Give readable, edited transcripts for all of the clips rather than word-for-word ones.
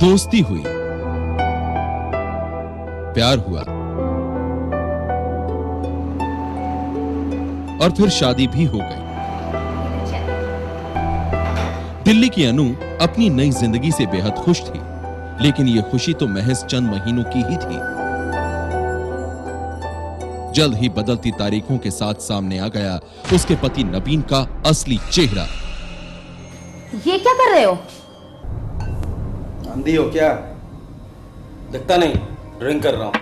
दोस्ती हुई, प्यार हुआ और फिर शादी भी हो गई। दिल्ली की अनु अपनी नई जिंदगी से बेहद खुश थी, लेकिन यह खुशी तो महज चंद महीनों की ही थी। जल्द ही बदलती तारीखों के साथ सामने आ गया उसके पति नवीन का असली चेहरा। ये क्या कर रहे हो? अंधी हो क्या? दिखता नहीं, ड्रिंक कर रहा हूं।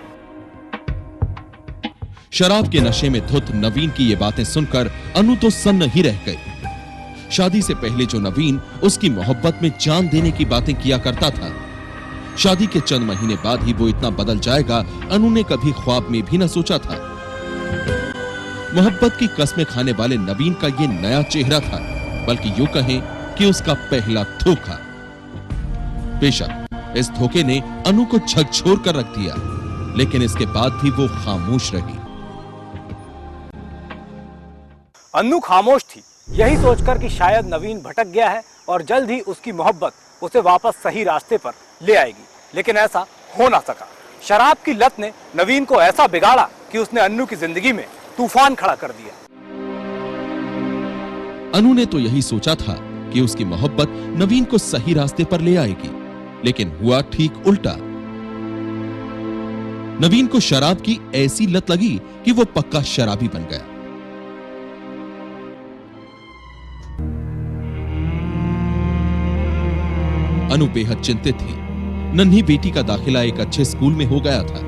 शराब के नशे में धुत नवीन की ये बातें सुनकर अनु तो सन्न ही रह गई। शादी से पहले जो नवीन उसकी मोहब्बत में जान देने की बातें किया करता था, शादी के चंद महीने बाद ही वो इतना बदल जाएगा, अनु ने कभी ख्वाब में भी न सोचा था। मोहब्बत की कस्में खाने वाले नवीन का ये नया चेहरा था, बल्कि यूं कहें कि उसका पहला धोखा। बेशक इस धोखे ने अनु को झकझोर कर रख दिया, लेकिन इसके बाद भी वो खामोश रही। अनु खामोश थी, यही सोचकर कि शायद नवीन भटक गया है और जल्द ही उसकी मोहब्बत उसे वापस सही रास्ते पर ले आएगी, लेकिन ऐसा हो ना सका। शराब की लत ने नवीन को ऐसा बिगाड़ा कि उसने अनु की जिंदगी में तूफान खड़ा कर दिया। अनु ने तो यही सोचा था कि उसकी मोहब्बत नवीन को सही रास्ते पर ले आएगी, लेकिन हुआ ठीक उल्टा। नवीन को शराब की ऐसी लत लगी कि वो पक्का शराबी बन गया। अनु बेहद चिंतित थी। नन्ही बेटी का दाखिला एक अच्छे स्कूल में हो गया था,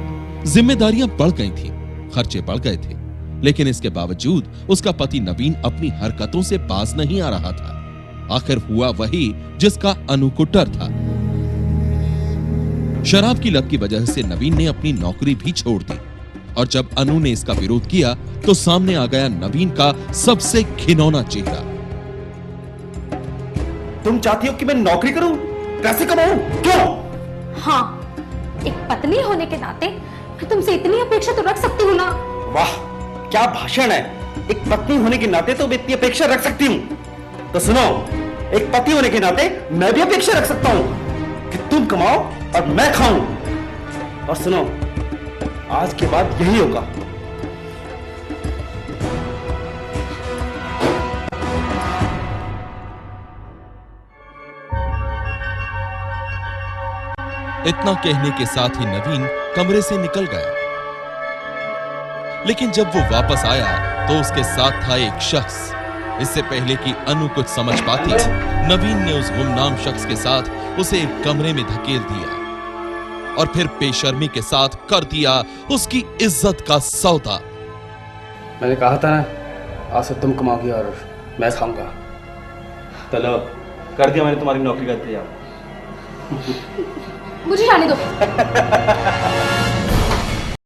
जिम्मेदारियां बढ़ गई थी, खर्चे बढ़ गए थे, लेकिन इसके बावजूद उसका पति नवीन अपनी हरकतों से बाज नहीं आ रहा था। आखिर हुआ वही जिसका अनु को डर था। शराब की लत की वजह से नवीन ने अपनी नौकरी भी छोड़ दी, और जब अनु ने इसका विरोध किया तो सामने आ गया नवीन का सबसे घिनौना चेहरा। तुम चाहती हो कि मैं नौकरी करूं, पैसे कमाऊं, क्यों? हाँ, एक पत्नी होने के नाते मैं तुमसे इतनी अपेक्षा तो रख सकती हूँ ना। वाह, क्या भाषण है। एक पत्नी होने के नाते तो मैं इतनी अपेक्षा रख सकती हूँ। तो सुनो, एक पति होने के नाते मैं भी अपेक्षा रख सकता हूँ कि तुम कमाओ और मैं खाऊं। और सुनो, आज के बाद यही होगा। इतना कहने के साथ ही नवीन कमरे से निकल गया, लेकिन जब वो वापस आया तो उसके साथ था एक शख्स। इससे पहले कि अनु कुछ समझ पाती, नवीन ने उस गुमनाम शख्स के साथ उसे एक कमरे में धकेल दिया और फिर बेशर्मी के साथ कर दिया उसकी इज्जत का सौदा। मैंने कहा था ना, आज से तुम कमाओगी और मैं खाऊंगा। चलो, कर दिया मैंने तुम्हारी नौकरी का इंतजाम। मुझे जाने दो।